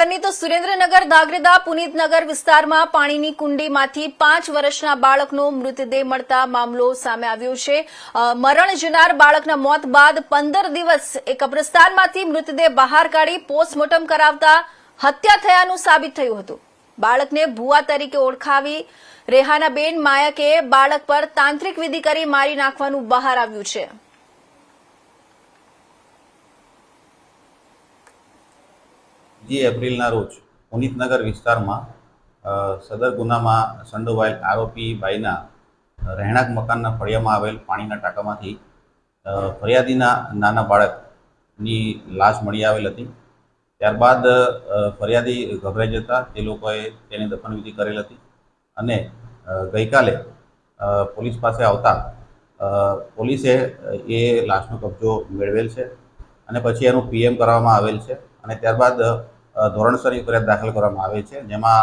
તો સુરેન્દ્રનગર ધાગ્રેદા પુનિતનગર વિસ્તારમાં પાણીની કુંડીમાંથી 5 વર્ષના બાળકનો મૃતદેહ મળતા મામલો સામે આવ્યો છે। મરણ જનાર બાળકના મોત બાદ 15 દિવસ એક કબ્રસ્તાનમાંથી મૃતદેહ બહાર કાઢી પોસ્ટમોર્ટમ કરાવતા હત્યા થયાનું સાબિત થયું હતું। બાળકને ભુવા તરીકે ઓળખાવી રેહાનાબેન માયકે બાળક પર તાંત્રિક વિધિ કરી મારી નાખવાનું બહાર આવ્યું છે। एप्रिल रोज पुनितनगर विस्तार में सदर गुना में संडोवायेल आरोपी भाईना રહેણાંક મકાનના ફળિયામાં આવેલ પાણીના ટાંકામાંથી ફરિયાદીના નાના બાળકની લાશ મળી આવેલ હતી। ત્યારબાદ ફરિયાદી ગભરાઈ જતા તે લોકોએ તેની દફનવિધિ કરેલ હતી અને ગઈકાલે પોલીસ પાસે આવતા પોલીસે એ લાશનો કબજો મેળવેલ છે અને પછી એનું પીએમ કરવામાં આવેલ છે અને ત્યારબાદ ધોરણસરની ફરિયાદ દાખલ કરવામાં આવે છે, જેમાં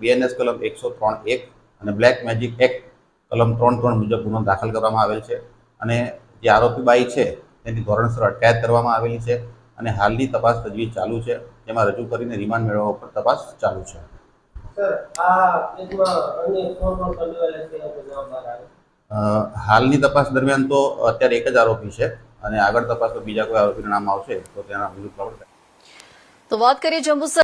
બીએનએસ કલમ 103(1) અને બ્લેક મેજિક એક્ટ કલમ 3(3) મુજબ ગુનો દાખલ કરવામાં આવેલ છે અને જે આરોપી બાઈ છે તેની ધોરણસર અટકાયત કરવામાં આવેલી છે અને હાલની તપાસ તજવીજ ચાલુ છે, જેમાં રજૂ કરીને રિમાન્ડ મેળવવા ઉપર તપાસ ચાલુ છે। હાલની તપાસ દરમિયાન તો અત્યારે એક જ આરોપી છે અને આગળ તપાસમાં બીજા કોઈ આરોપીનું નામ આવશે તો તેના વિરુદ્ધ તો વાત કરીએ જંબુસર